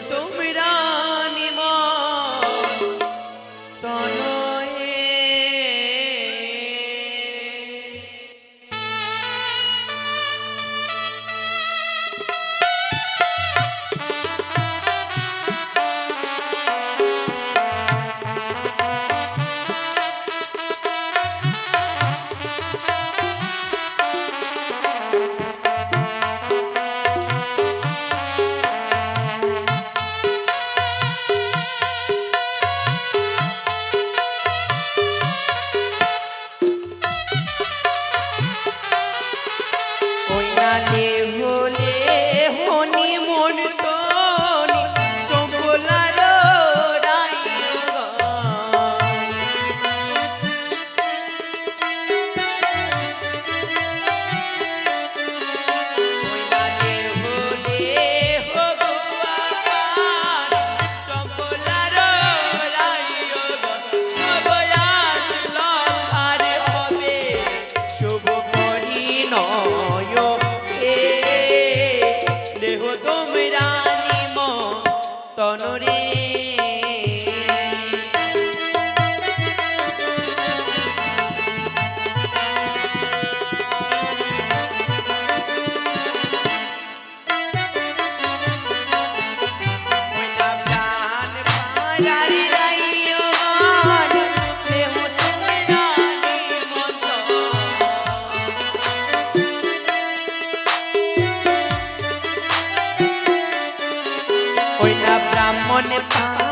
তোমরা নিমন্ত্রণে তনরে ব্রাহ্মণ পাড়া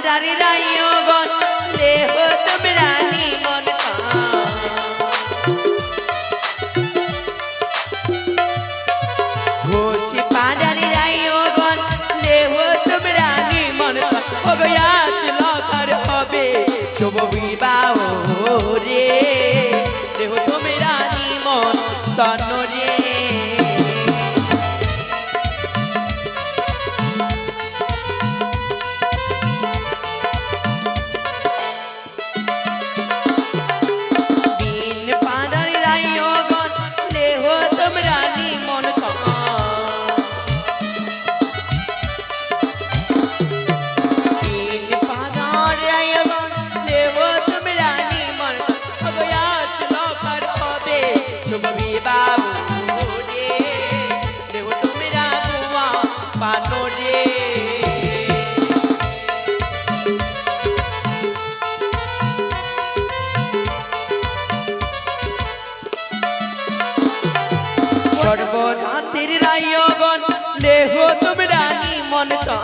পাড়ারে রাইয়গণ দেহ তোমরা নিমন্ত্রণ ঘোষি পাড়ারে রাইয়গণ দেহ তোমরা নিমন্ত্রণ অবয়াস লকার হবে শুভ বিবাহ রে দেহ তোমরা নিমন্ত্রণ রে সর্বনাথের রাইয়গণ দেহ তোমরা নিমন্ত্রণ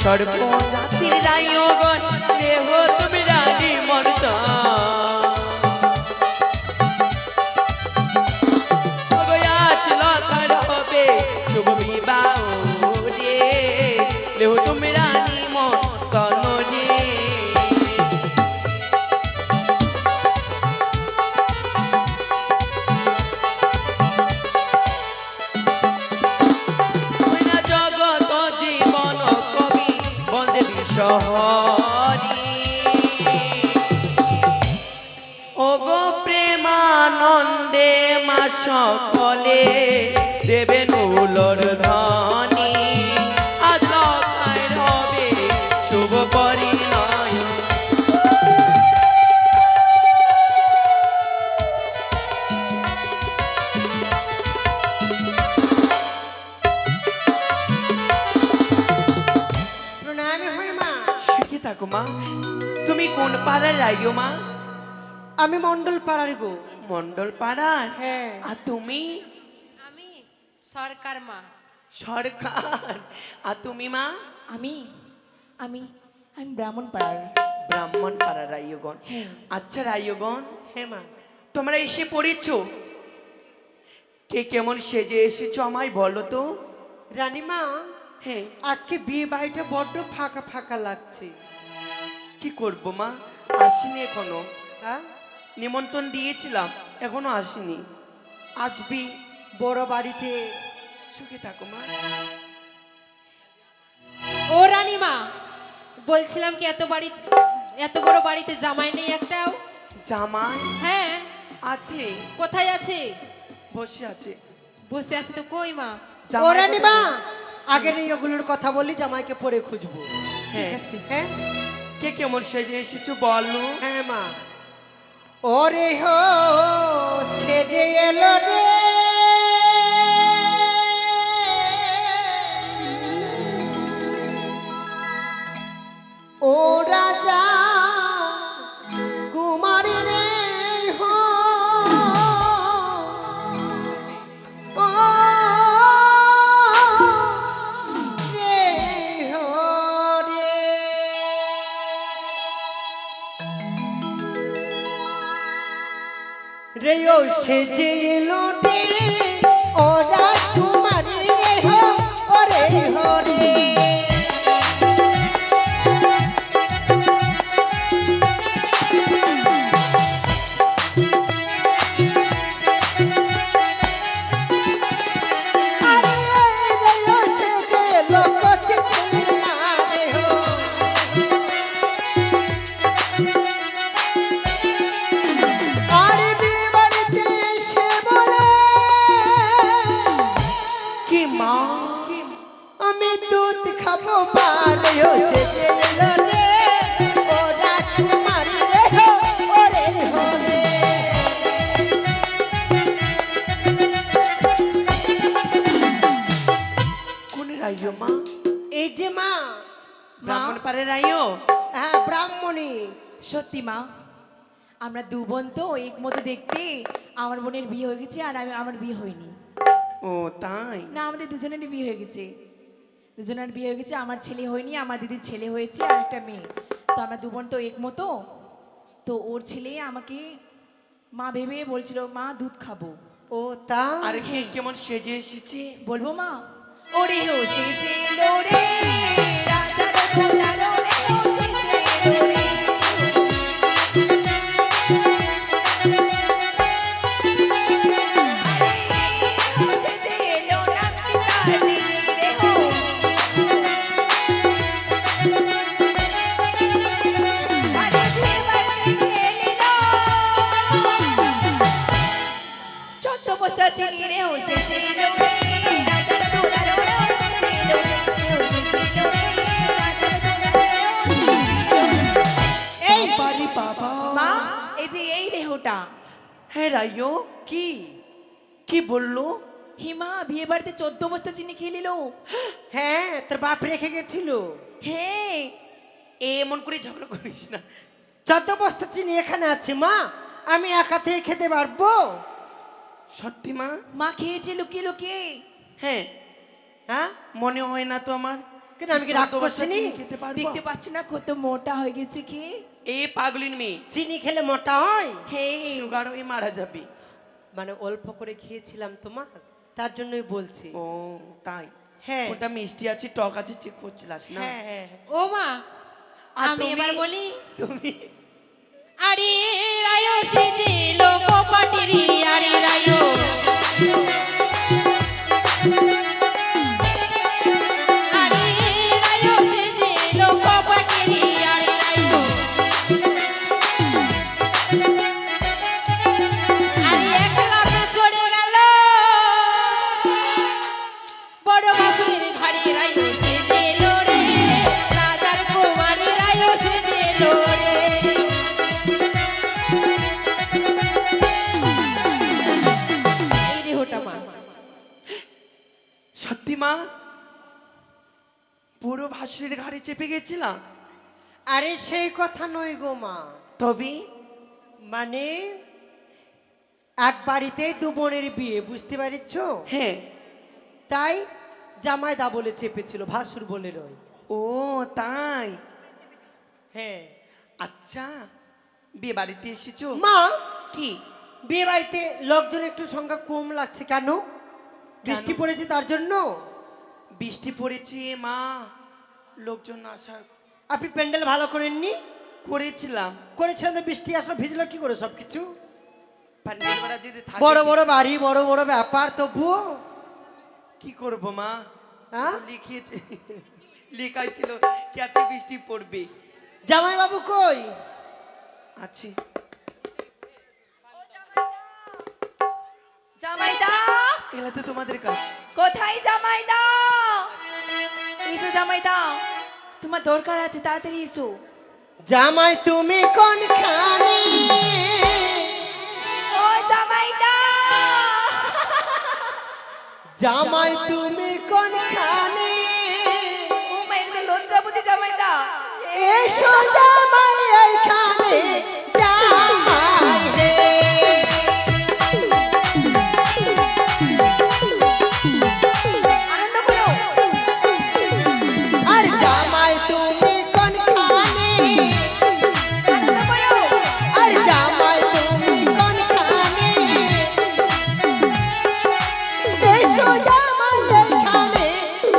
সর্বনাথের রাইয়গণ দেহ তোমরা নিমন্ত্রণ অবয়াস লকার হবে শুভ বিবাহ রে দেহ তোমরা নিমন্ত্রণ রে ওগো প্রেমানন্দে মা সকলে দেবেন উলর ধ্বনি আজ লকায় হবে শুভ পরিণয় থাকো মা তুমি কোন পাড়ার রাইও মা আমি মন্ডল পাড়ার গো মন্ডল পাড়ার হ্যাঁ আর তুমি আমি সরকার মা সরকার আর তুমি মা আমি আমি আমি ব্রাহ্মণ পাড়ার রাইয়গণ আচ্ছা রাইয়গণ হ্যাঁ মা তোমরা এসে পড়েছো কে কেমন সেজে এসেছো আমায় বলো তো। রানীমা, হ্যাঁ, আজকে বিয়ে বাড়িটা বড্ড ফাঁকা ফাঁকা লাগছে। কি করবো মা, আসিনি এখনো। হ্যাঁ, নিমন্ত্রণ দিয়েছিলাম, এখনো আসিনি। আসবি। বড় বাড়িতে। সুখে থাকো মা। ও রানীমা, বলছিলাম কি এত বড় বাড়িতে জামাই নেই একটাও? জামাই হ্যাঁ, আছে, কোথায় আছে? বসে আছে। বসে আছে তো, কই মা? ও জামাই রানীমা, কোথায়? আগে নেই ওগুলোর কথা বলি, জামাইকে পরে খুঁজবো। হ্যাঁ, হ্যাঁ কে কেমন সেজে এসেছো বলো। হ্যাঁ মা। ওরে হো সেজে এলো রে, ও রাজা কুমারী রে হো, ও রে হো রে। রেও সেজে এলো রে, ও রাজকুমারী রে হো, ওরে হো রে। কি মা, আমি দুধ খাবো পারে সেজে এলো রে, ও রাজকুমারী রে হো, ওরে হো রে। কোন রাইও মা? এই যে মা, ব্রাহ্মণ পাড়ে রাইও। হ্যাঁ ব্রাহ্মণী। সত্যি মা, আমরা দু বোন তো এক মতো দেখতে। আমার বোনের বিয়ে হয়ে গেছে আর আমার বিয়ে হয়নি। ও তাই? না, আমাদের দুজনেরই বিয়ে হয়ে গেছে। দুজনের বিয়ে হয়ে গেছে, আমার ছেলে হয়নি, আমার দিদির ছেলে হয়েছে আর একটা মেয়ে। তো আমরা দু বোন তো এক মতো। তো ওর ছেলে আমাকে মা ভেবে বলছিল মা দুধ খাবো। ও তা আর কে কেমন সেজে এসেছে বলবো মা? ওরে হো সেজে এলো রে, রাজার দোলালো রে, ও সেজে এলো রে। আরে, ও সেজে এলো রাত্রি তারি রে হো। আরে, বিয়ে বাড়িতে গিয়ে নিল। ছোট্ট বস্তা চিনি রে, ও সেজে এলো রে, রাজার দোলালো রে, ও সেজে এলো রে, ও সেজে এলো রে, রাজার দোলালো রে। এই বাড়ি বাবা। মা, এই যে এই রেহটা। হ্যাঁ রাইও, কি? কি বললো? হিমা বিয়ে বাড়িতে 14 বস্তা চিনি খেয়ে নিল। হ্যাঁ, তোর বাপ রেখে গেছিল। হ্যাঁ, এমন করে ঝগড়া করিস না। 14 বস্তা চিনি এখানে আছে মা, আমি একা থেকে খেতে পারবো? সত্যি মা? মা খেয়েছে লুকিয়ে লুকিয়ে। হ্যাঁ, হ্যাঁ, মনে হয় না তো আমার। কেন আমি কি রাগ 14 বস্তা করছিনি? চিনি খেতে পারবো? দেখতে পাচ্ছ না কত মোটা হয়ে গেছে কি? এ পাগলিন মেয়ে, চিনি খেলে মোটা হয়? হ্যাঁ, সুগার হয়ে মারা যাবে। মানে অল্প করে খেয়েছিলাম তোমার, তার জন্যই বলছি। ও তাই? হ্যাঁ। ওটা মিষ্টি আছে টক আছে চেক করছিলাস না? হ্যাঁ হ্যাঁ। ও মা, আর আমি তুমি? এবার বলি। তুমি আরে রায়ো সেজে লোক পাটিরি, আরে রায়ো। আরে রায়ো সেজে লোক পাটিরি, আরে রায়ো। আরে একলা চড়ে গেল বড় বাসুরের ঘাড়ে, রায়ো সেজে এলো রে, রাজার কুমারী রায়ো সেজে এলো রে। এই দেহটা মা। সত্যি মা? পুরো ভাসুরের ঘাড়ে চেপে গেছিলাম? আরে সেই কথা নয় গো মা, তবে মানে এক বাড়িতেই দু বোনের বিয়ে, বুঝতে পারছ? হ্যাঁ। তাই জামাই দা বলে চেপেছিল, ভাসুর বলে নয়। ও তাই? হ্যাঁ আচ্ছা, বিয়ে বাড়িতে এসেছো? মা, কি? বিয়ে বাড়িতে লোকজন একটু সংখ্যা কম লাগছে কেন? বৃষ্টি পড়েছে তার জন্য? বৃষ্টি পড়েছে মা, লোকজন আসার আপনি প্যান্ডেল ভালো করেননি? করেছিলাম। করেছেন তো, বৃষ্টি আসলে ভিজলো কি করে সবকিছু? প্যান্ডেল করা যদি থাকে বড় বড় বাড়ি, বড় বড় ব্যাপার, তবুও কি করব মা? হ্যাঁ? লিখিয়েছে, লেখাই ছিল কেতে বৃষ্টি পড়বে। জামাই বাবু কই? আছে। জামাইদা, এগুলা তো তোমাদের কাজ। কোথায় জামাইদা? এসো জামাইদা, তোমার দরকার আছে, তাড়াতাড়ি এসো। জামাই তুমি কোনখানে? ও জামাইদা, জামাই তুমি কোনখানে? ও মায়ের তো লজ্জাবতী জামাইদা। এসো জামাই এইখানে, জামাই রে। আনন্দ করো। আর জামাই তুমি কোনখানে? আনন্দ করো। আর জামাই তুমি কোনখানে? এসো জামাই এইখানে,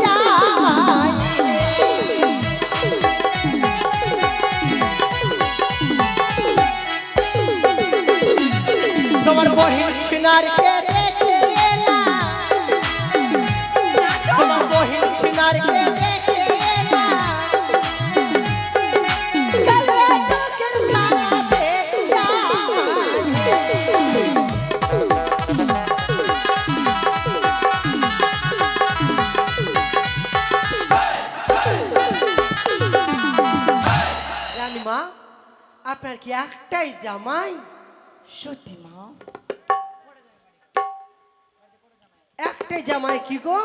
জামাই রে। তোমার বহিন ছিনারকে দেখে এলাম, তোমার বহিন ছিনারকে দেখে এলাম, কালে চোখের সারাতে রানীমা, আপনার কি একটাই জামাই? সত্যি মা? একটাই জামাই কি গো?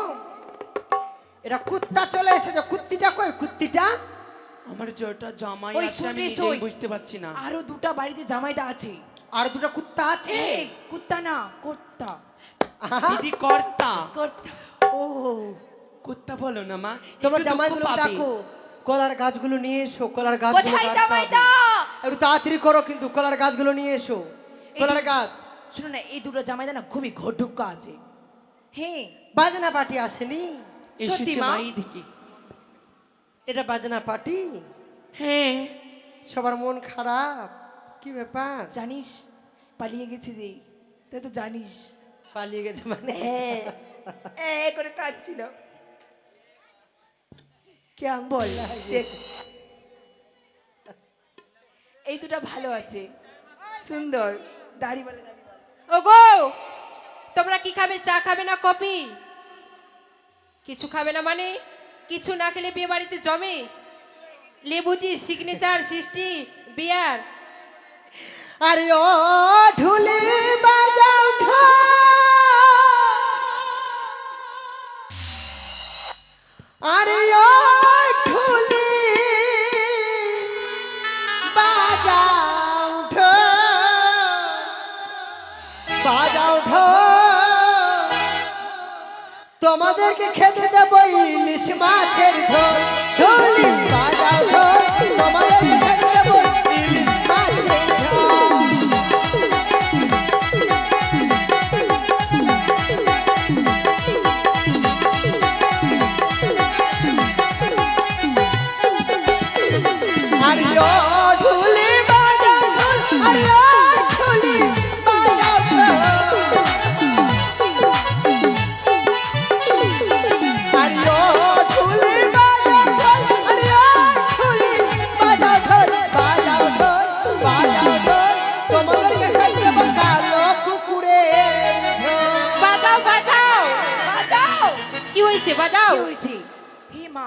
এটা কুত্তা চলে এসেছে, কুত্তিটা কই? কুত্তিটা আমার যেটা জামাই ওই আছে আমি শুনে নিজেই সই। বুঝতে পারছি না। আরো দুটা বাড়িতে জামাইদা আছে। আর দুটো কুত্তা আছে? এই কুত্তা না, কর্তা। আহা, দিদি কর্তা। কর্তা। ও কুত্তা বলো না মা, তোমার একটু জামাইগুলো দুঃখ পাবে। ডাকো, কলার গাছগুলো নিয়ে এসো, কলার গাছগুলো কোথায় কাটতে জামাইদা? হবে। একটু তাড়াতাড়ি করো কিন্তু, কলার গাছগুলো নিয়ে এসো, কলার গাছ। শুনো না, এই দুটো জামাইদা না খুবই ঘটুক্কা আছে। হ্যাঁ, বাজনা পার্টি আসেনি? সত্যি এসেছে মা? মাই দেখি। এটা বাজনা পার্টি? হ্যাঁ। সবার মন খারাপ, কি ব্যাপার? জানিস পালিয়ে গেছে রে, তুই তো জানিস। পালিয়ে গেছে মানে? হ্যাঁ করে কাঁদছিল। কেমন বল দেখ, এই দুটা ভালো আছে, সুন্দর দাড়ি বলে। ওগো, তোমরা কি খাবে? চা খাবে না কফি? কিছু খাবে না মানে? কিছু না খেলে বিয়ে বাড়িতে জমে? লেবুজি, সিগনেচার, সৃষ্টি, বিয়ার। আরে ও ঢুলি বাজাও ঢোল, আরে ও ঢুলি বাজাও ঢোল, বাজাও ঢোল, তোমাদেরকে খেতে দেব ইলিশ মাছের ঝোল। ঢুলি বাজাও ঢোল, তোমাদেরকে খেতে দেব ইলিশ মাছের ঝোল। আরে ও ঢুলি বাজাও ঢোল, আরে ও ঢুলি বাজাও ঢোল, আরে ও ঢুলি বাজাও ঢোল, আরে ও ঢুলি বাজাও ঢোল, বাজাও ঢোল, বাজাও ঢোল, তোমাদেরকে খাইতে দেব কালো কুকুরের ঝোল। বাজাও বাজাও বাজাও। কি হয়েছে? বাজাও। কি হয়েছে? হে মা,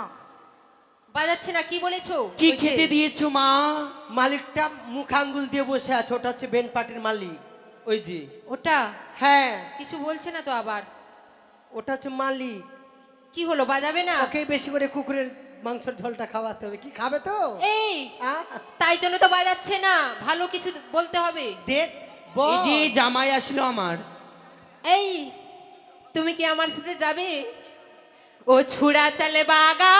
বাজাচ্ছে না, কি বলেছো? কি ওই যে- খেতে দিয়েছো মা? মালিকটা মুখ আঙ্গুল দিয়ে বসে আছে, ওটা হচ্ছে বেন পার্টির মালিক। ওই যে, ওটা হ্যাঁ কিছু বলছে না তো আবার? ওটা হচ্ছে মালিক। কি হলো, বাজাবে না? ওকে বেশি করে কুকুরের মাংসের ঝোলটা খাওয়াতে হবে। কি খাবে তো? এই, আহ, তাই জন্য তো বাজাচ্ছে না, ভালো কিছু বলতে হবে। দে এই যে বল। জামাই আসলো আমার। এই, তুমি কি আমার সাথে যাবে? ও ছুড়া চলে বাগা,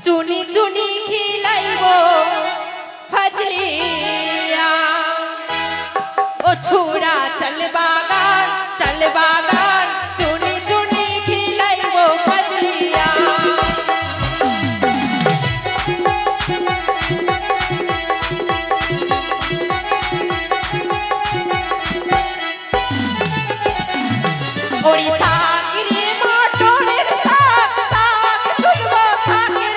চুনি চুনি খিলাইব ফজলি বাগান টুনি টুনি খিলাইব কাজলিয়া ওড়িশা গিরি মটরের শাক শাক তুলব থাকের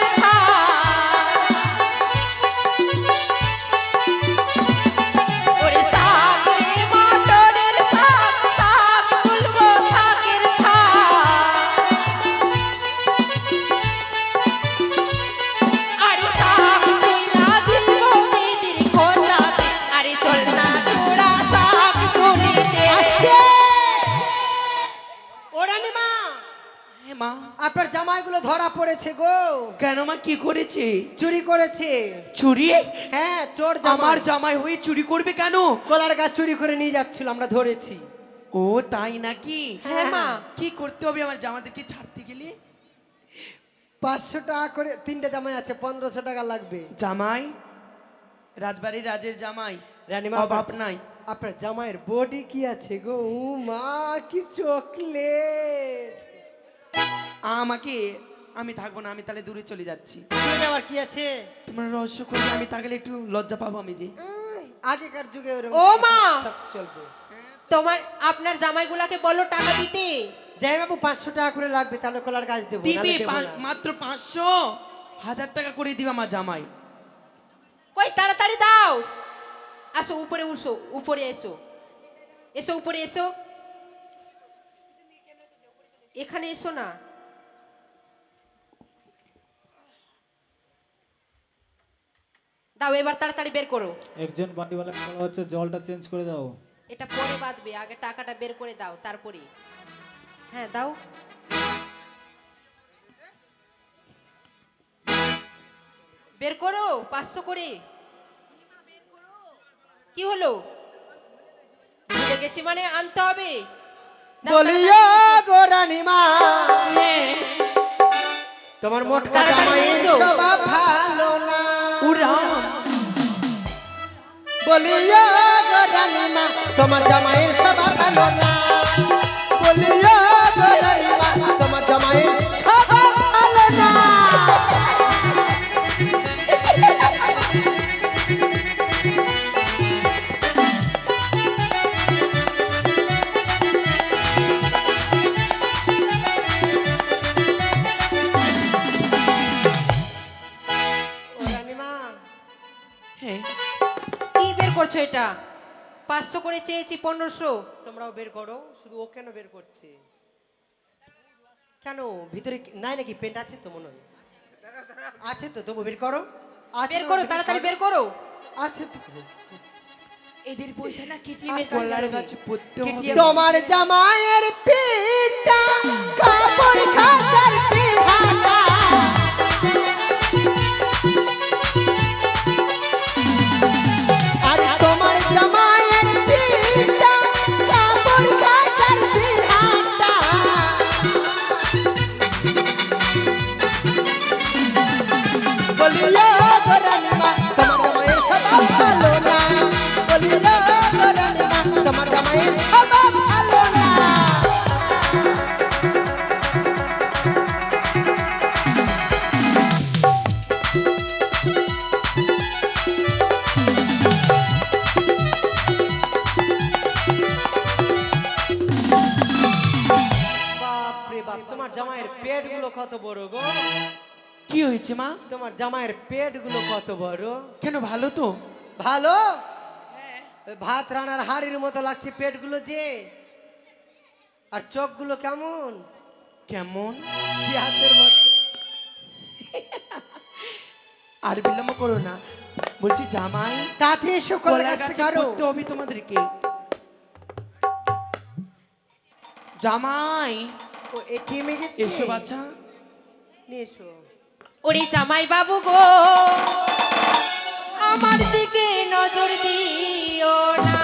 ওড়িশা গিরি মটরের শাক শাক তুলব থাকের আরে শাক তুইলা দিব দিদির খোঁজাতে আরে চল না তোরা শাক তুলিতে ও রানীমা, হ্যাঁ মা, আপনার জামাইগুলো ধরা পড়েছে গো। কেন মা, কি করেছে? চুরি করেছে। চুরি? হ্যাঁ, চোর আমার জামাই। জামাই হয়ে চুরি করবে কেন? কলার গাছ চুরি করে নিয়ে যাচ্ছিল, আমরা ধরেছি। ও তাই নাকি? হ্যাঁ মা। কি করতে হবে আমার জামাদেরকে ছাড়তে গেলে? 500 টাকা করে, 3টে জামাই আছে, 1500 টাকা লাগবে। জামাই, রাজবাড়ির রাজের জামাই, রানীমা, অভাব নাই। আপনার জামাইয়ের বডি কি আছে গো? ও মা, কি চকলেট! আমাকে, আমি থাকবো না, আমি তাহলে দূরে চলে যাচ্ছি। আবার কি আছে? তোমার রহস্য করলে আমি থাকলে একটু লজ্জা পাবো আমি যে। আগেকার যুগে ওরকম ও মা! সব চলবে। তোমার আপনার জামাইগুলাকে বলো টাকা দিতে। যাই বাবু, 500 টাকা করে লাগবে, তাহলে কলার গাছ দেবো। দিবি নাহলে দেবো না। মাত্র 500, 1000 টাকা করে দিবে আমার জামাই। কই তাড়াতাড়ি দাও। আসো উপরে উঠো, উপরে এসো, এসো উপরে এসো, এখানে এসো না। দাও এবার তাড়াতাড়ি বের করো। একজন বাড়িওয়ালা বলা হচ্ছে জলটা চেঞ্জ করে দাও। এটা পরে বাঁধবে, আগে টাকাটা বের করে দাও তারপরে। হ্যাঁ দাও। বের করো 500 করে। কি হলো? ভুলে গেছি মানে আনতে হবে। দাও, বলিও তাড়াতাড়ি গো রানীমা, হ্যাঁ, তোমার মোটকা তাড়াতাড়ি জামাইয়ের এসো। স্বভাব ভালো না। উড়া বলিও গো রানীমা, তোমার জামাইয়ের স্বভাব ভালো না। বলিও গো রানীমা, তোমার জামাইয়ের স্বভাব ভালো না। ও রানীমা, হ্যাঁ, কি বের করছো এটা? 500 করে চেয়েছি, 1500। তোমরাও বের করো। শুধু ও কেন বের করছে? কেন ভিতরে নাই নাকি? পেন্ট আছে তো মনে হয়। আছে তো, তবু বের করো। আছে বের তো, করো তাড়াতাড়ি বের করো। আছে তো। এদের পয়সা না কেটিএমের কলার গাছে পড়তে হবে। তোমার জামাইয়ের পিঠটা কাপড় খাতার পিঠাটা। আর তোমার জামাইয়ের পিঠটা কাপড় খাতার পিঠাটা। বলিলো গো রানীমা, তোমার জামাইয়ের স্বভাব ভালো না। বলিলো গো রানীমা, তোমার জামাইয়ের স্বভাব ভালো না। বাপরে বাপ, তোমার জামাইয়ের পেটগুলো কত বড় গো! কি হয়েছে মা? তোমার জামাইয়ের পেটগুলো কত বড়! কেন, ভালো তো? ভালো? ওই ভাত রান্নার হাড়ির মতো লাগছে পেটগুলো যে। আর চোখগুলো কেমন? কেমন? পেঁয়াজের মতো। আর বিলম্ব করো না, বলছি জামাই, তাড়াতাড়ি এসো, কলার কলা গাছটা গাছে কাটো। পড়তে হবে তোমাদেরকে। জামাই, ও এটিএমে গেছে। এসো বাছা। নিয়ে এসো। ওরে জামাই বাবু গো, আমার দিকে নজর দিও না।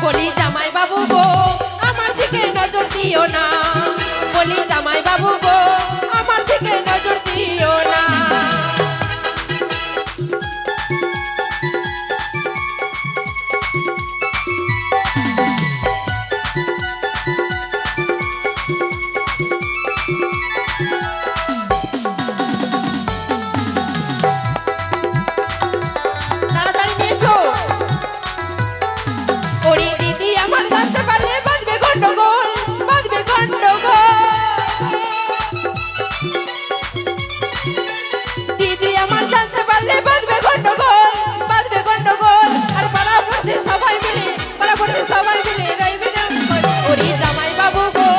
বলি জামাই বাবু গো, আমার দিকে নজর দিও না। বলি গন্ডগোল বাঁধবে গন্ডগোল দিদি আমার জানতে পারলে বাঁধবে গন্ডগোল আর পাড়া পড়ছে সবাই মিলে রইবে না ওরে জামাই বাবু গো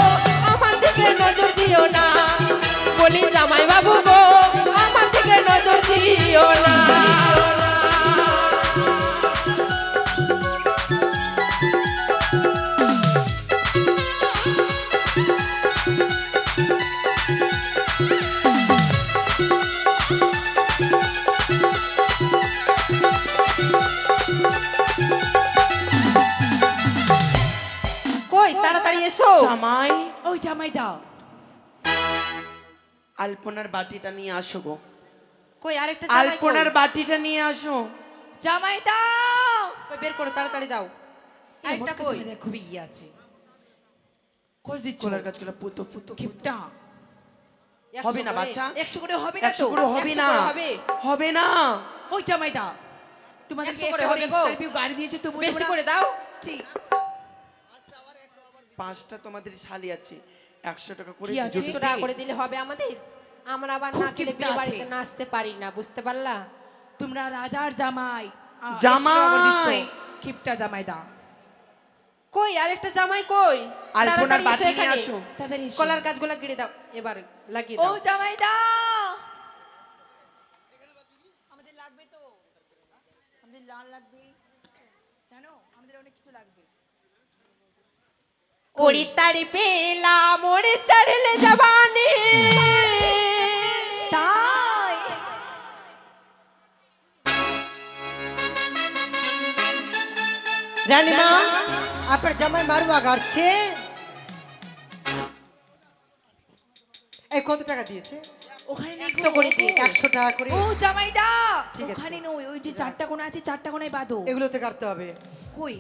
আমার দিকে নজর দিও না বলি জামাই বাবু গো আমার দিকে নজর দিও না কই তাড়াতাড়ি এসো জামাই ওই জামাই দাও আলপনার বাটিটা নিয়ে আসো গো। কই আরেকটা জামাই কই? আলপনার বাটিটা নিয়ে আসো। জামাই দাও কই বের করো তাড়াতাড়ি দাও আরেকটা একটা কই জামাই খুবই ইয়ে আছে কই দিচ্ছ কোলার কাজগুলো পুতো পুতো কিপটা হবে না 100 করে? বাচ্চা 100 করে হবে না 100 তো করে হবে 100 না করে হবে? হবে না ওই জামাই দাও তোমাদেরকে 100 করে একটা হবে গো। স্করপিও গাড়ি দিয়েছে তবু বেশি করে দাও ঠিক 5টা তোমাদের শালি আছে 100 টাকা করে কি আছে? জুটি 100 টাকা করে দিলে হবে আমাদের আমরা আবার খুব না খেলে কিপটা বিয়ে আছে। বাড়িতে নাচতে পারি না বুঝতে পারলা তোমরা রাজার জামাই জামাই। কিপটা জামাই দাও কই আরেকটা জামাই কই আলপনার তাড়াতাড়ি বাটি এসো নিয়ে এখানে। আসো। তাড়াতাড়ি এসো। কলার গাছগুলো কেটে দাও এবার লাগিয়ে ও দাও জামাই দাও আমাদের লাগবে তো আমাদের লাল লাগবে জানো আমাদের অনেক কিছু লাগবে ওরি তারি পেলা মোরে চড়লে জবানে তাই রানীমা আপনার জামাই মারুয়া গাড়ছে এই কত টাকা দিয়েছে ওখানে নেই 100 করে দিয়ে 100 টাকা করে ও জামাই দাও ঠিক আছে। ওখানে নয় ওই যে চারটা কোণা আছে চারটা কোণায় বাঁধো এগুলোতে কাটতে হবে কই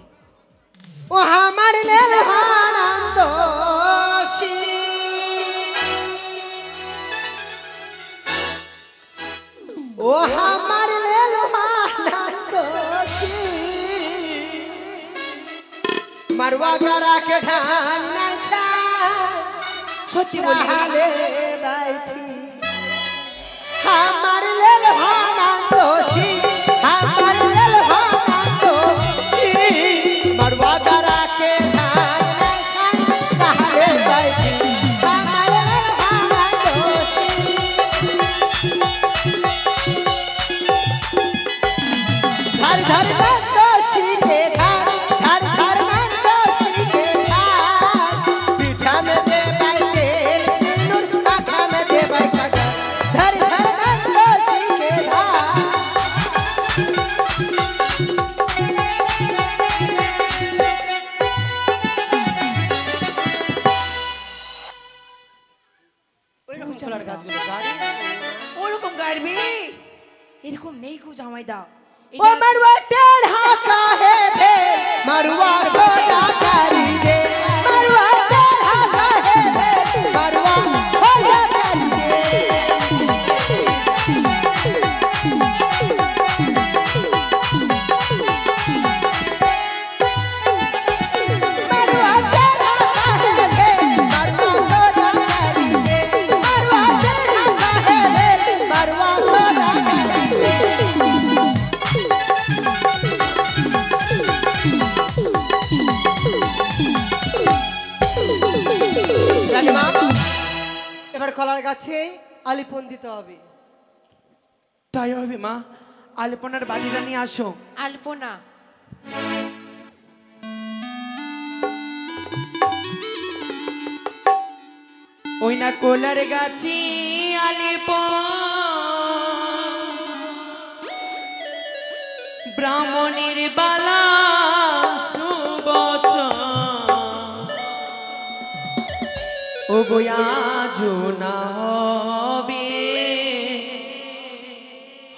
ও আমার লেল আনন্দ ও আমার লেল আনন্দ মারवा करा के ढाल ना था সত্যি বলি हाले बैठी हमार लेल आनंदोशी हमार लेल आनंदोशी मरवा करा के ढाल ना था हाले बैठी हमार लेल आनंदोशी घर घर नंदोशी के घर घर नंदोशी के घर पीठा में दे बाई तेल सिंदूर आँखा में दे बाई काजल घर घर नंदोशी के घर ওইরকম ওরকম গাড়বি এরকম নেই কো জামাই দাও ओ मरवा टेढ़ा काहे दे मरवा छोटा करी दे मरवा टेढ़ा काहे दे मरवा छोटा करी दे मरवा टेढ़ा काहे दे मरवा छोटा करी दे मरवा टेढ़ा काहे दे मरवा छोटा करी दे রানীমা এবার কলার গাছে আলিপন দিতে হবে তাই হবে মা আলপনার বাটিটা নিয়ে আসো আলপনা ওই না কোলার গাছি আলপন ব্রাহ্মণের বালা সুবচন ও গোয়া জোনা হবে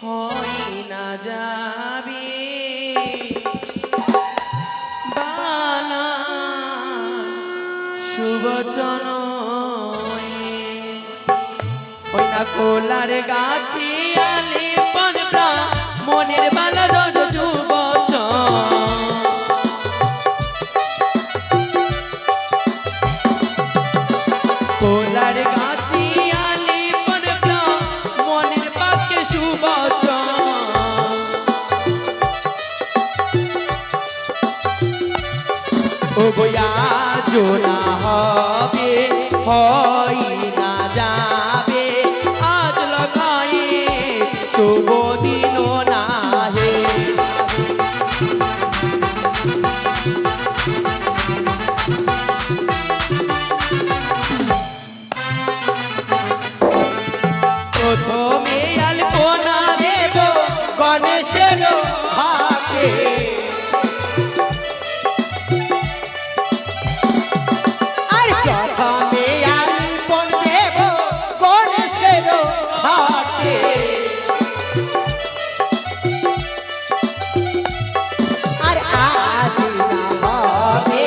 হয় না যাবে বালা সুবচন ওই না কোলার গাছি আলে পনরা মনের বালা রজ যুবচন ও বইয়া জোনা হবে হয় না যাবে আজ লগায়ে শুভ দিন না হে প্রথমে আলপনা দেব গণেশের হাতে আর প্রথমে আলপন দেব গণেশের হাতে আর আজ না হবে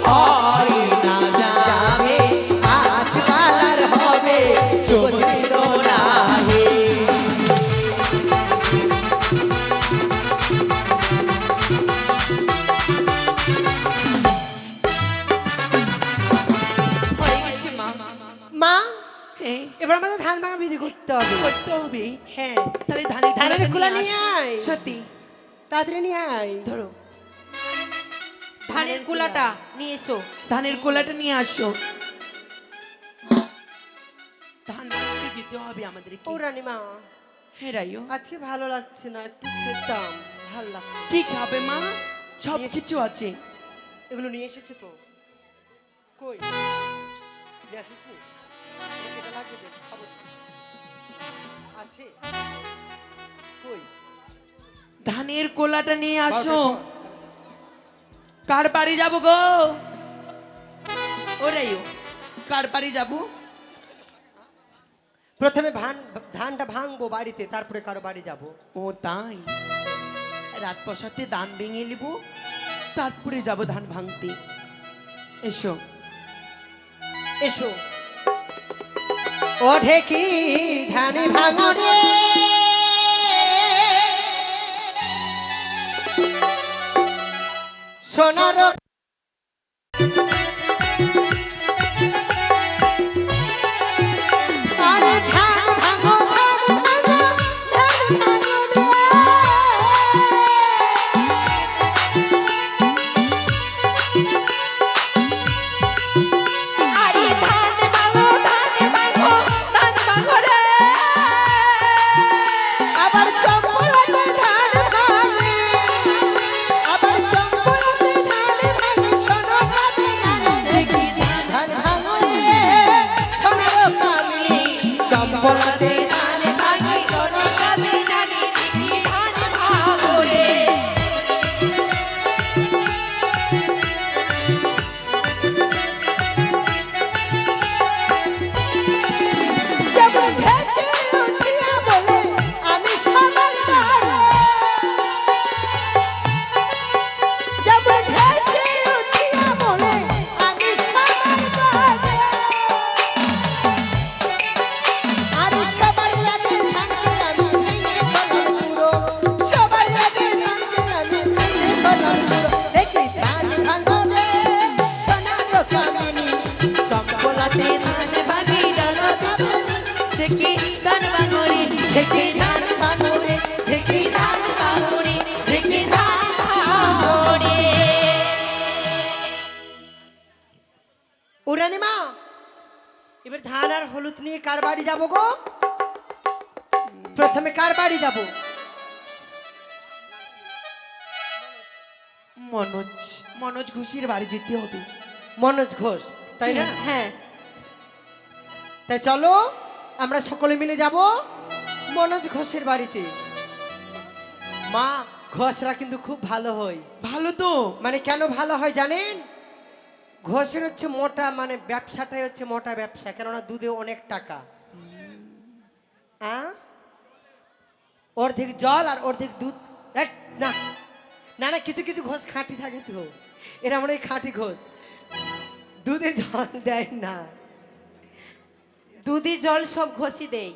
হয় না যাবে আজ কালার হবে চলিল রাহে মা হ্যাঁ এবার আমাদের ধান ভাঙা বিধি করতে হবে। করতে হবে হ্যাঁ তাহলে ধানের ধানের কুলাটা কুলা নিয়ে নিয়ে আস। আয়। সত্যি তাড়াতাড়ি নিয়ে আয়। ধরো ধানের কুলাটা নিয়ে এসো। ধানের কোলাটা নিয়ে আসো ধান ভাঙতে যেতে হবে আমাদেরকে ও রানীমা হ্যাঁ রাইও আজকে ভালো লাগছে না, একটু খেতাম, ভালো লাগছে। কি খাবে মা সব কিছু আছে এগুলো নিয়ে এসেছো তো? কই নিয়ে আসিসনি? এটা লাগবে দে, খাবো। আছে কই? ধানের কোলাটা নিয়ে আসো বারোটা পর। কার বাড়ি যাব গো ও রাইও কার বাড়ি যাব প্রথমে ধানটা ভাঙবো বাড়িতে, তারপরে কারো বাড়ি যাব। ও তাই রাত বসাতে ধান ভেঙে নিব তারপরে যাব ধান ভাঙতে এসো এসো ও ঢেকি ধান ভাঙরে সোনার আরে ধান ভাঙো ধান ভাঙো ধান ভাঙো আরে ধান ভাঙো ধান ভাঙো ধান ভাঙো রে। আবার চম্পলাতে ধান ভাঙে, আবার চম্পলাতে ধান ভাঙে, শোনো কামে দেখি ধান ভাঙে, শোনো কামে চম্পলাতে ধান ভাঙে, শোনো কামে কি ধান ভাঙো রে। যেমন ভেসে উঠিয়া বলে আমি সবার দ্বারে, যেমন ভেসে উঠিয়া বলে আমি সবার দ্বারে, আরে সবার লাগে ভাঙতে আমি ভেঙে গেলাম পুরো, সবার লাগে ভাঙতে আমি ভেঙে গেলাম পুরো। দেখি ধান ভাঙরে সোনার কামিনী চম্পলাতে ধান ভাঙি জানো দেখি ধান ভাঙরে দেখি ধান ভাঙরে দেখি ধান ভাঙরে দেখি ধান ভাঙরে। ও রানীমা এবার ধান আর হলুদ নিয়ে কার বাড়ি যাব গো? প্রথমে কার বাড়ি যাব? মনোজ মনোজ ঘোষের বাড়ি যেতে হবে মনোজ ঘোষ, তাই না? হ্যাঁ তাই চলো আমরা সকলে মিলে যাব মনোজ ঘোষের বাড়িতে। মা ঘোষরা কিন্তু খুব ভালো হয়। ভালো তো মানে কেন ভালো হয় জানেন? ঘোষের হচ্ছে মোটা, মানে ব্যবসাটাই হচ্ছে মোটা ব্যবসা, কেননা দুধে অনেক টাকা। অর্ধেক জল আর অর্ধেক দুধ। এট, না না না, কিছু কিছু ঘোষ খাঁটি থাকে তো, এরা মনে হয় খাঁটি ঘোষ, দুধে জল দেয় না। দুধি জল সব ঘষি দেই।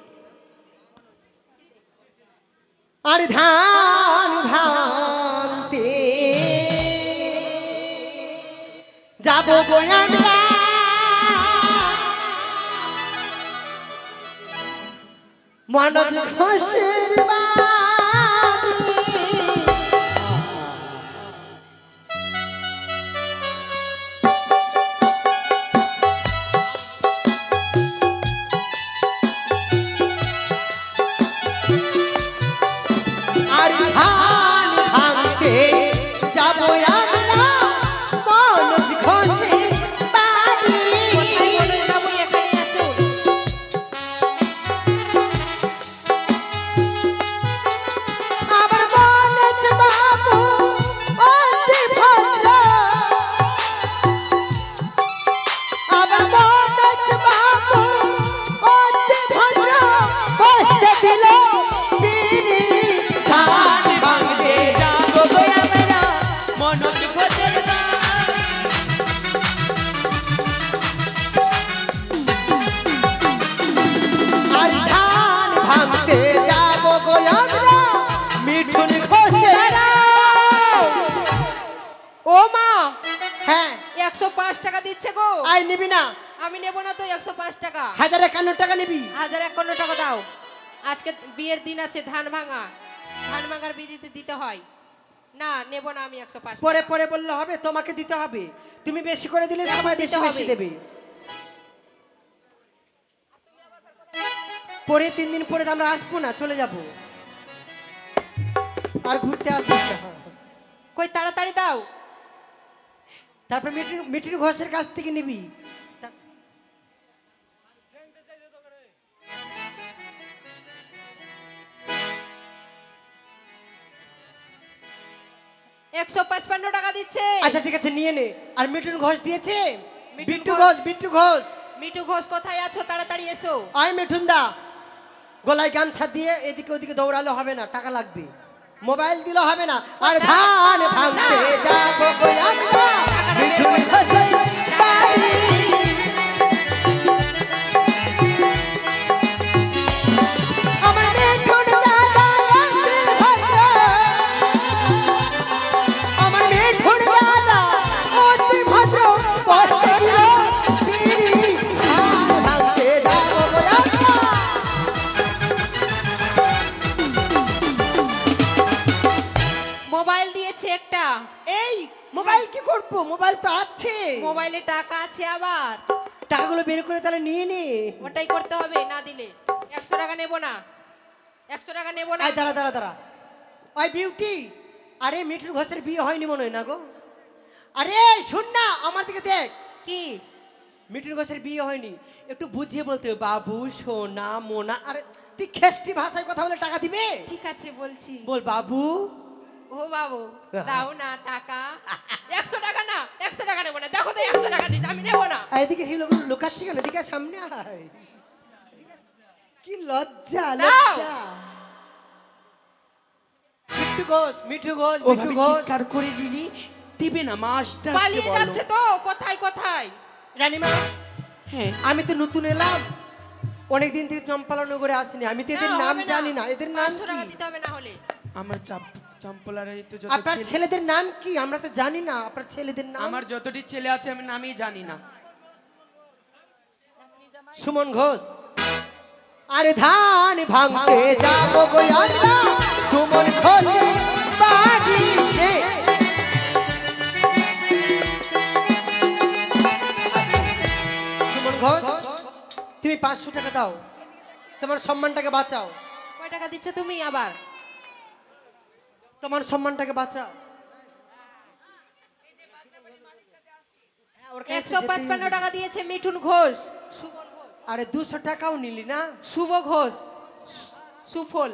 আর ধান ভাঙতে যাব গোয়ান্ডা, মনোজ ঘোষের বাড়ি। 105 টাকা দিচ্ছে গো। আয় নিবি না? আমি নেব না তো 105 টাকা। 1051 টাকা নিবি? 1051 টাকা দাও। আজকে বিয়ের দিন আছে, ধান ভাঙার বিধিতে দিতে হয়। না নেব না আমি 105 টাকা। পরে পরে বললে হবে, তোমাকে দিতে হবে। তুমি বেশি করে দিলে সবাই দিতে বেশি বেশি হবে। দেবে। পরে 3 দিন পরে তো আমরা আসবো না, চলে যাব আর ঘুরতে আসবো না। কই তাড়াতাড়ি দাও। তারপর মিঠুন ঘোষের কাছ থেকে নিবি। 155 টাকা দিচ্ছে। আচ্ছা ঠিক আছে, নিয়ে নে। আর মিঠুন ঘোষ দিয়েছে? মিঠুন বিট্টু ঘোষ। ঘোষ, বিট্টু ঘোষ। মিঠু ঘোষ কোথায় আছো? তাড়াতাড়ি এসো। আয় মিঠুন দা, গলায় গামছা দিয়ে এদিকে ওদিকে দৌড়ালে হবে না, টাকা লাগবে। মোবাইল দিলে হবে না। আর ধান ভাঙতে যাবো কই আমরা, মিঠুন ঘোষের বাড়ি। আমার মিঠুন দাদা অতি ভদ্র, আমার মিঠুন দাদা অতি ভদ্র, বসতে দিল বিড়ি, ধান ভাঙতে যাবো কই আমরা। মোবাইল দিয়েছে একটা। এই মোবাইল কি করবো? মোবাইল তো আছে। মোবাইলে টাকা আছে আবার। টাকাগুলো বের করে তাহলে নিয়ে নে। ওটাই করতে হবে, না দিলে 100 টাকা নেব না। 100 টাকা নেব না। আয় দাঁড়া দাঁড়া দাঁড়া। ওই বিউটি, আরে মিঠুন ঘোষের বিয়ে হয়নি মনে হয় না গো? আরে শোন না, আমার দিকে দেখ। কি? মিঠুন ঘোষের বিয়ে হয়নি, একটু বুঝিয়ে বলতে হবে। বাবু সোনা মোনা। আরে তুই খেষ্টি ভাষায় কথা বলে টাকা দিবে? ঠিক আছে বলছি। বল বাবু। ও বাবু দাও না টাকা। 100 টাকা না, 100 টাকা নেব না। দেখো তো 100 টাকা দিতে আমি নেব না। আর এদিকে হিলো লুকাচ্ছি কেন? এদিকে সামনে আয়। কি লজ্জা দাও। লজ্জা। মিঠু ঘোষ, মিঠু ঘোষ, ও মিঠু ভাবি ঘোষ। চিৎকার করে দিলি, দিবে না মাস্টার। পালিয়ে যাচ্ছে তো। কোথায় কোথায়? রানীমা, হ্যাঁ আমি তো নতুন এলাম, অনেকদিন থেকে চম্পালনগরে আসিনি, আমি তো এদের না, নাম হবে জানি না। এদের নাম 500 টাকা কি? দিতে হবে না হলে। আমার চম্পলারে তো যত আপনার ছেলে- ছেলেদের নাম কি? আমরা তো জানি না আপনার ছেলেদের নাম। আমার যতটি ছেলে আছে আমি নামই জানি না। সুমন ঘোষ। আরে ধান ভাঙতে যাবো গো আমরা, সুমন ঘোষ বাড়িতে। সুমন ঘোষ, তুমি 500 টাকা দাও, তোমার সম্মানটাকে বাঁচাও। কয় টাকা দিচ্ছ তুমি আবার? তোমার সম্মানটাকে বাঁচাও। ওর কাছে 155 টাকা দিয়েছে মিঠুন ঘোষ। সুবল ঘোষ। আরে 200 টাকাও নিলি না? শুভ ঘোষ। সুফল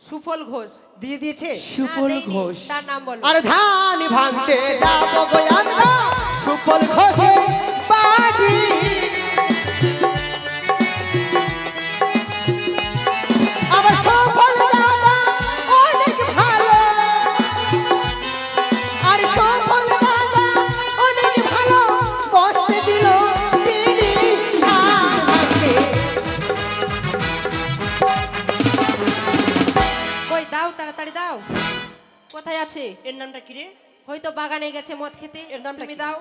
সুফল ঘোষ। দিয়ে দিয়েছে। সুফল না, দেয়নি। ঘোষ। তার নাম বলো। আর ধান ভাঙতে যাবো গো আমরা, সুফল ঘোষে বাড়ি। আমার সুফল দাদা অনেক ভালো, আর সুফল দাদা অনেক ভালো, বসতে দিল বিড়ি, ধান ভাঙতে। কই দাও, তাড়াতাড়ি দাও। কোথায় আছে? এর নামটা কি রে? হয়তো বাগানে গেছে মদ খেতে। এর নামটা তুমি কি? দাও।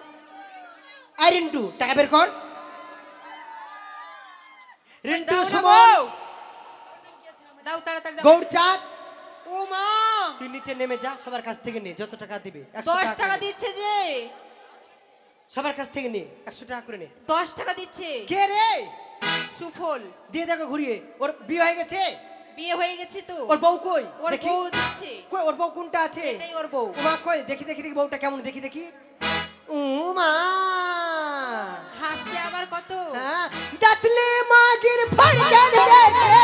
আই রিন্টু, টাকা বের কর। কই রিন্টু, দাও না সুমন, গো। দাও তাড়াতাড়ি দাও। গৌরচাঁদ, ও মা, তুই নিচে নেমে যা, সবার কাছ থেকে নে যত টাকা দিবে। 100 10 টাকা করে নে। দিচ্ছে যে। সবার কাছ থেকে নে, 100 টাকা করে নে। 10 টাকা দিচ্ছে। কে রে? সুফল। দিয়ে দেখো ঘুরিয়ে। ওর বিয়ে হয়ে গেছে? বিয়ে হয়ে গেছে তো। ওর বউ কই? ওর দেখি। বউ দিচ্ছে। কই ওর বউ কোনটা আছে? এটাই ওর বউ। ওমা কই, দেখি দেখি দেখি বউটা কেমন, দেখি দেখি। উমা, হাসছে আবার কত। হ্যাঁ, দাঁতলে মাগির ফড়গান দেখে,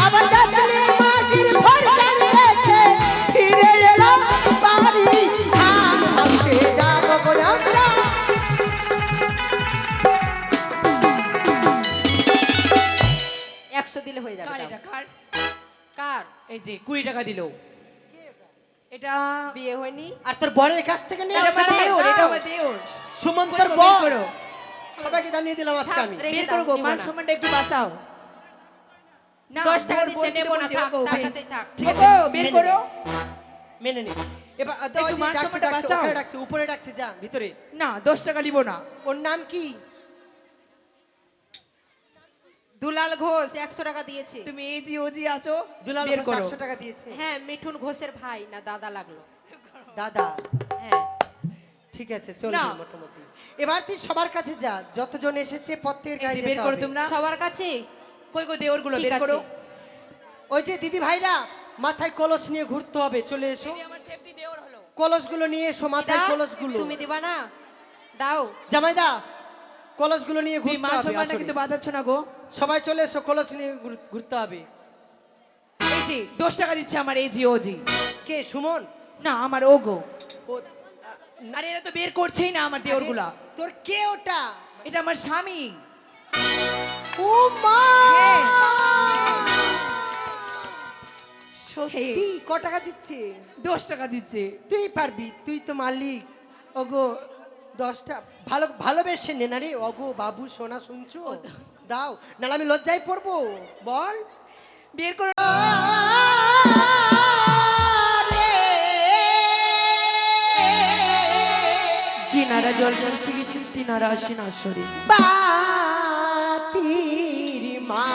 আবার দাঁতলে মাগির ফড়গান দেখে, ফিরে এলাম বাড়ি, ধান ভাঙতে যাবো গো আমরা। 100 দিলে হয়ে যাবে। কার দাও। এটা কার? কার? এই যে 20 টাকা দিল। এটা বিয়ে হয়নি? আর তোর বরের কাছ থেকে নে। এটা আমার দাও, দেওর, দাও। এটা আমার দেওর। সুমন্তর বের বর। করো, সবাইকে জানিয়ে দিলাম আজকে আমি। রেখে বের দাও, করো গো, নিবো মান না। সম্মানটা একটু বাঁচাও। না, 10 টাকা বর দিচ্ছে, বলতে নেবো না, বলতে থাক, গো, তার ভাই। কাছেই থাক। ঠিক ও আছে, গো, বের করো। মেনে নে। এবার একটু মান সম্মানটা বাঁচাও। ওখানে ডাকছে, উপরে ডাকছে, যা ভিতরে। না 10 টাকা দিব না। ওর নাম কি? দুলাল ঘোষ 100 টাকা দিয়েছে। তুমি এই জি ও জি আছো, দুলাল বের ঘোষ করো। 100 টাকা দিয়েছে। হ্যাঁ, মিঠুন ঘোষের ভাই না দাদা লাগলো। দাদা, হ্যাঁ, ঠিক আছে, চলবে না। মোটামুটি। এবার তুই সবার কাছে যা, যতজন এসেছে প্রত্যেকের এই কাছে যে যেতে বের করো হবে। তোমরা। সবার কাছে কই কই দেওর গুলো ঠিক বের আছে। করো। ওই যে দিদি ভাইরা, মাথায় কলস নিয়ে ঘুরতে হবে, চলে এসো। এই আমার সেফটি দেওর হলো। কলসগুলো নিয়ে এসো, মাথায় দিদা, কলসগুলো। তুমি দিবা না? দাও। জামাইদা, কলসগুলো নিয়ে তুমি ঘুরতে মান হবে সম্মানটা আসরে। কিন্তু বাঁধাচ্ছ না গো। সবাই চলে এসো, কলস নিয়ে ঘুরতে হবে। এই যে 10 টাকা দিচ্ছে আমার এই জি ও জি। কে? সুমন? না আমার ও গো। ও, আরে এরা তো বের করছেই না আমার দেওর গুলা। তোর কে ওটা? এটা আমার স্বামী। ও মা! হ্যাঁ। সত্যি? ক টাকা দিচ্ছে? 10 টাকা দিচ্ছে। তুই পারবি, তুই তো মালিক। ওগো 10টা ভালোবেসে নে না রে। অগো বাবু সোনা, শুনছো? দাও, নাহলে আমি লজ্জায় পড়বো। বল। বের করো। জিনারা জল সৃষ্টি গেছেন তিনারা আসেন আসরে। বাতির মা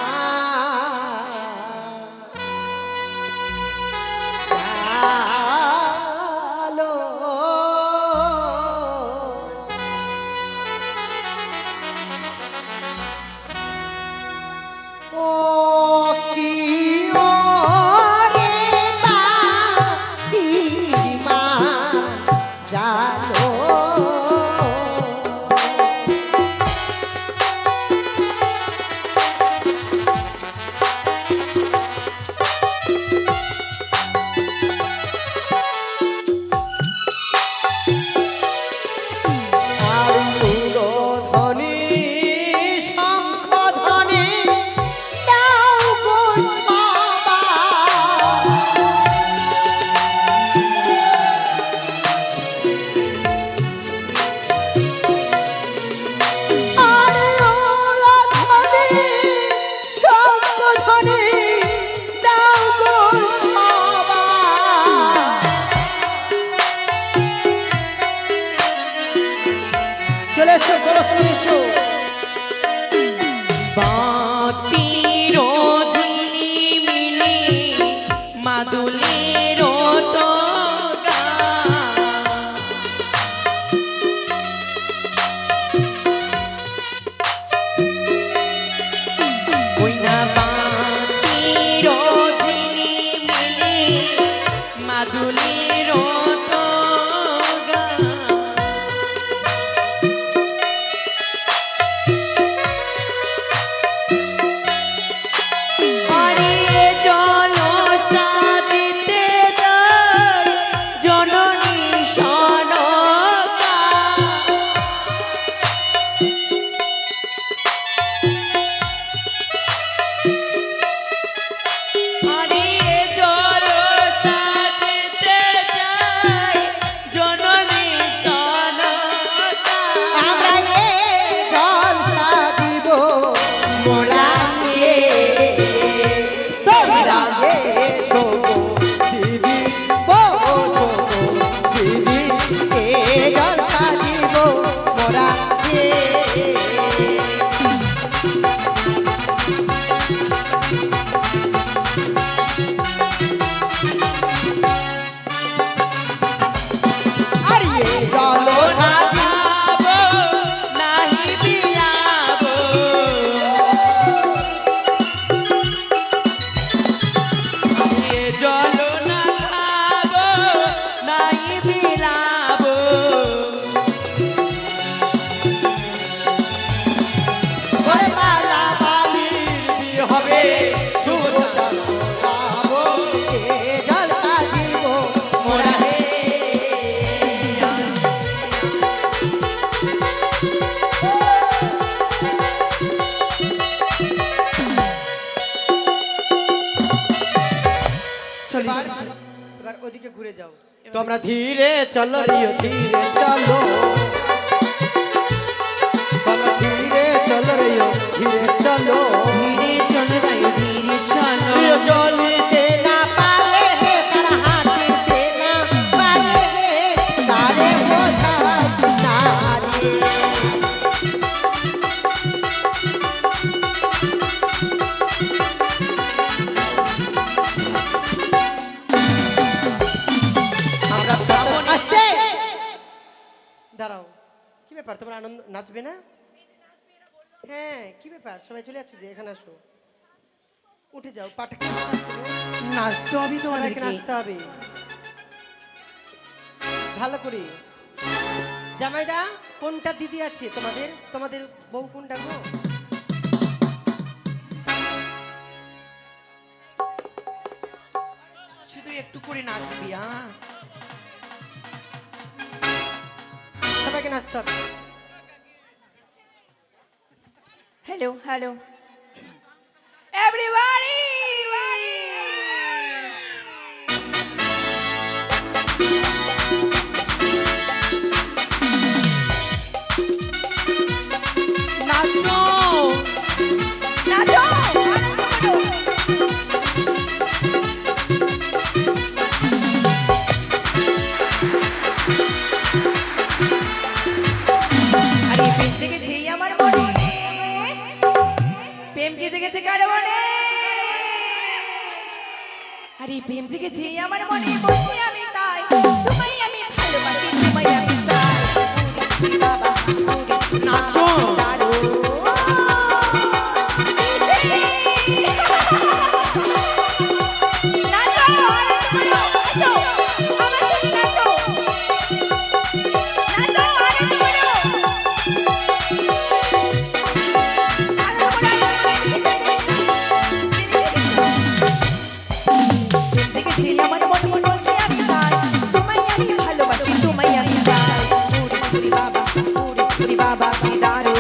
আলো ও কি ওরে বাতির মা জানো। ধ্বনি শঙ্খ ধ্বনি দাও গো বাবা। আরে ওলা ধ্বনি শঙ্খ ধ্বনি দাও গো বাবা। চলে এসো, কলস নিয়ে এসো। বাতির ঝিলিমিলি মাদুলির তো গা, ওই না বাতির ঝিলিমিলি মাদুলির তো গা। আরে চলো সাজিতে যাই জননী সনকা, আরে চলো সাজিতে যাই জননী সনকা। আমরা এ জলসা দিব মোরা নিয়ে, তোমরা এসো গো দিদি, বলো গো দিদি, এ জলসা দিব মোরা নিয়ে। আর এ জলসা খাবো নাহি বিলাবো, এ জল না খাবো নাহি বিলাবো। ওরে বালা বালির বিয়ে হবে, সুন্দর গাবো, এ জলসা দিব মোরা হে। এবার এবার ওদিকে ঘুরে যাও। তোমরা ধীরে চলো রিও, ধীরে চলো। তোমরা ধীরে চলো রিও, ধীরে চলো। ধীরে চলো রাই ধীরে চলো, রিও চলিতে না পারে, তারা হাঁটিতে না পারে। আরে বোঝাই না রে। আমরা যাবো না। আস্তে দাঁড়াও, কি ব্যাপার, তোমার আনন্দ নাচবে না? হ্যাঁ, কি ব্যাপার, সবাই চলে যাচ্ছে যে, এখানে আসো, উঠে যাও, পাটা নাচতে হবে তোমাদেরকে। নাচতে হবে ভালো করে। জামাইদা, কোনটা দিদি আছে তোমাদের? তোমাদের বউ কোনটা গো? শুধু একটু করে নাচবি। সবাইকে নাচতে হবে। Hello hello everybody. নাচো নাচো আরে প্রেম জেগেছে আমার মনে, প্রেম কি জেগেছে কার মনে? আরে প্রেম জেগেছে আমার মনে, বলছি আমি তাই, তোমায় আমি ভালোবাসি, তোমায় আমি চাই। বাবা নাচো। বাবা কি দারো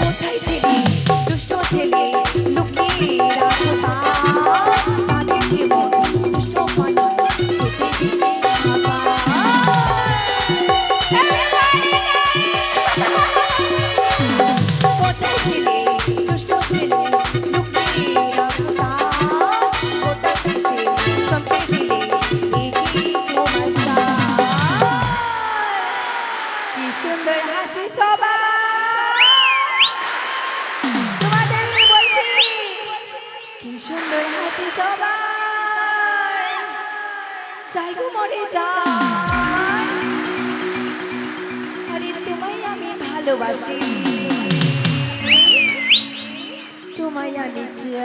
কোথায় ছেলে দুষ্ট ছেলে লুকিয়ে রাখো তাদের জীবন দুষ্ট পানা খেতে দিতে কোথায় ছেলে দুষ্ট ছেলে লুকিয়ে রাখো কোথায় ছেলে সঙ্গে দিলে এগিয়ে তোমার কি সুন্দর হাসি সবাই তোমাদেরকে বলছি, কি সুন্দর হাসি সবাই চাই গো মরে যাই। আরে তোমায় আমি ভালোবাসি, তোমায় আমি চাই।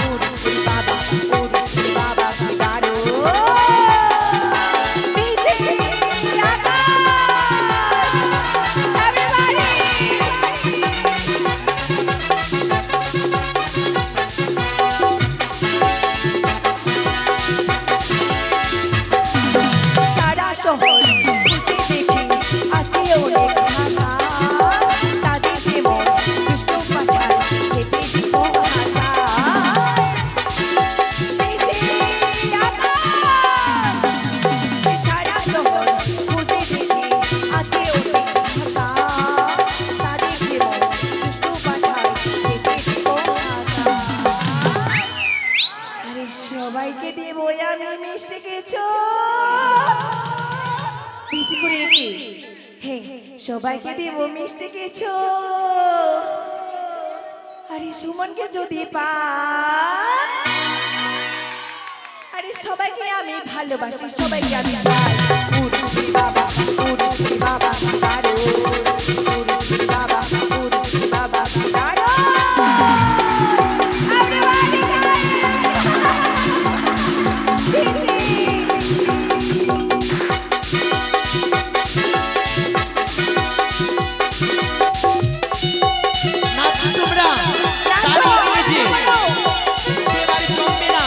ওরে বাবা ওরে বাবা কি দারো সারা শহর খুঁজে দেখি আছে অনেক ভাষা, তাদের যেমন দুষ্ট পাঠায় খেতে দিব ভাষা। সারা শহর খুঁজে দেখি আছে অনেক ভাষা, তাদের যেমন দুষ্ট পাঠায় খেতে দিব ভাষা। আরে সবাইকে দেবো আমি মিষ্টি কিছু, বেশি করে একে হ্যাঁ সবাইকে দেব মিষ্টি কিছু। আরে সুমনকে যদি পাই, আরে সবাইকে আমি ভালোবাসি, সবাইকে আমি চাই। উড়ি বাবা উড়ি বাবা দারো উড়ি বাবা উড়ি বাবা দারো নাচো তোমরা, দাঁড়িয়ে গেছে, এবারে জমবে না।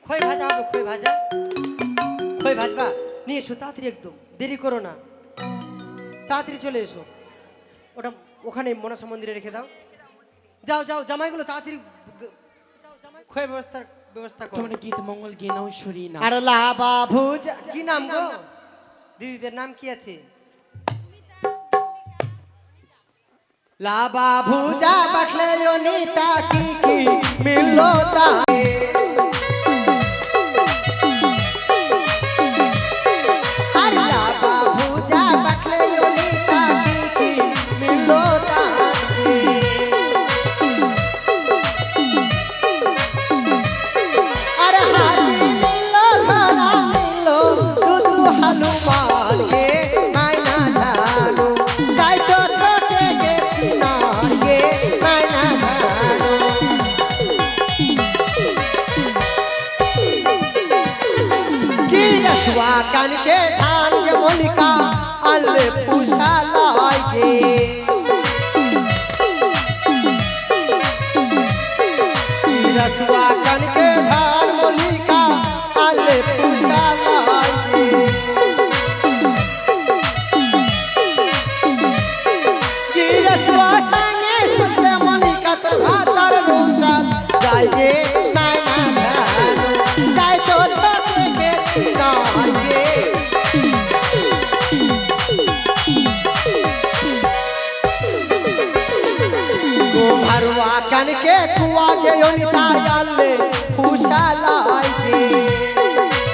খই ভাজা হবে, খই ভাজা। খই ভাজবা নিয়ে এসো তাড়াতাড়ি, একদম দেরি করো না, তাড়াতাড়ি চলে এসো। ওটা ওখানে মনসা মন্দিরে রেখে দাও। যাও যাও জামাইগুলো তাড়াতাড়ি যাও, জামাই খই ব্যবস্থা করো। তোমরা গীত মঙ্গল গেনাও সরি না। আর লাবা ভুজা কি নাম গো? দিদিদের নাম কি আছে? লাবা ভুজা বাটলে অনিতা কি কি মিললো তা আর লাবা ভুজা বাটলে অনিতা কি কি মিললো তা আর হাতি মিললো ধরা মিললো দুদু হালুমান গে মাইনা জানো তাই তো ছোটে গেছি না গে মাইনা জানো কি রসুয়া কান के धान के मोनिका अल्ले पूछा लाई गे रसुआ कान के धान मोनिका अल्ले पूछा लाई गे की रसुआ संगे सुते मोनिका तो भातर रूसा जाय गे मायना जानो जाय तो छोटे के चिनार गे गोहरवा कन के कुआ के योनिता याले फूसा लाई गे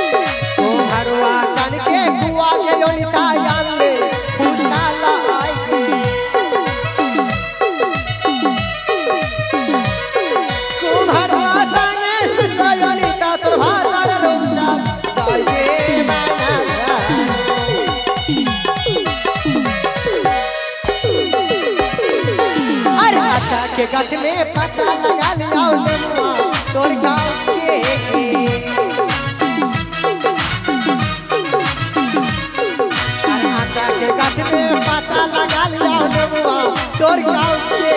गोहरवा कन के कुआ के योनिता याले फूसा लाई गे गोहरवा संगे सुता योनिता तोर भातर रूसा जाय गे माना जानो अरे आटा के गाछ में पता लगा लिया नेनुआ तोर गाँव के अरे आटा के गाछ में पता लगा लिया नेनुआ तोर गाँव के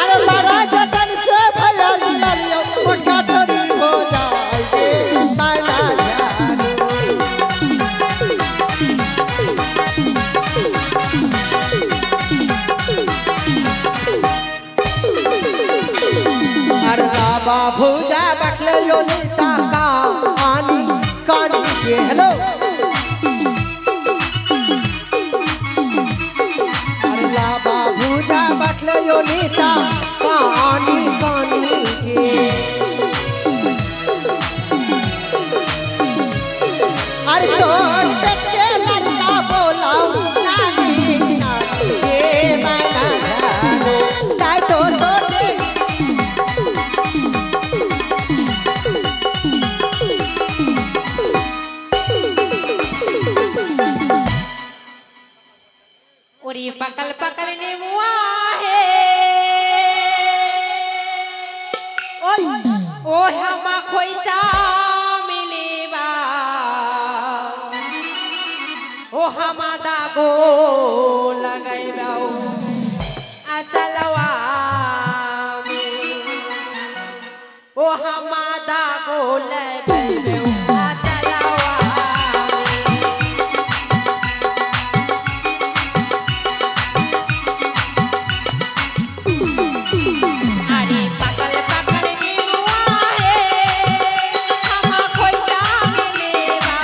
अरे सारा जतन से भैया लिया लिया मोटा थोड़ी हो जाए माना जानो अरे लाबा भुजा बटले योनिता का आनी कानी के हेलो अरे लाबा भुजा बटले योनिता का आनी कानी के अरे तोर पेटे लड़का बोलाओ नानी नानी के माना जानो ताई तो छोटे ওরে পাকাল পাকাল নেমুয়া হে ओय ও হামা খইচা মিলেবা ও হামা দাগো লাগাইবাও আচালাওয়া ও হামা দাগো লাগাইবাও আচালাওয়া আরে পাকাল পাকাল নেমুয়া হে হামা খইচা মিলেবা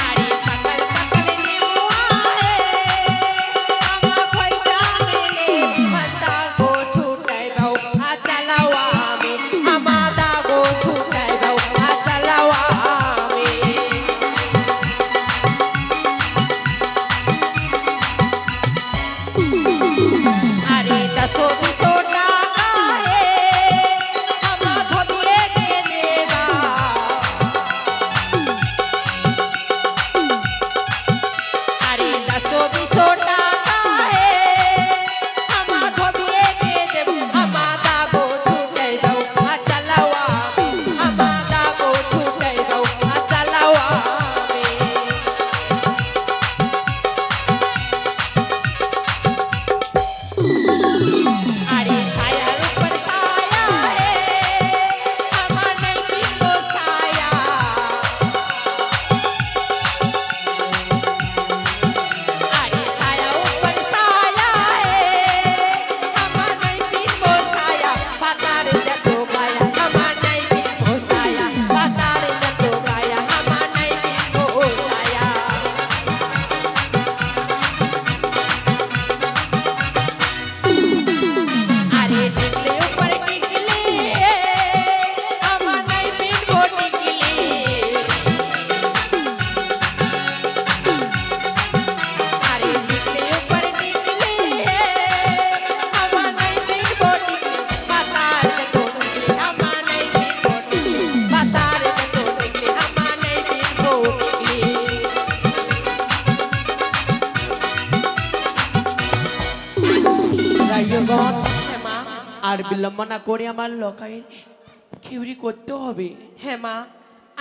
আরে পাকাল পাকাল নেমুয়া হে হামা খইচা মিলে পাতা গো ছুটা জনগণ হ্যাঁ মা, আর বিলম্ব না করে আমার লকাই খিউরি করতে হবে। হ্যাঁ মা।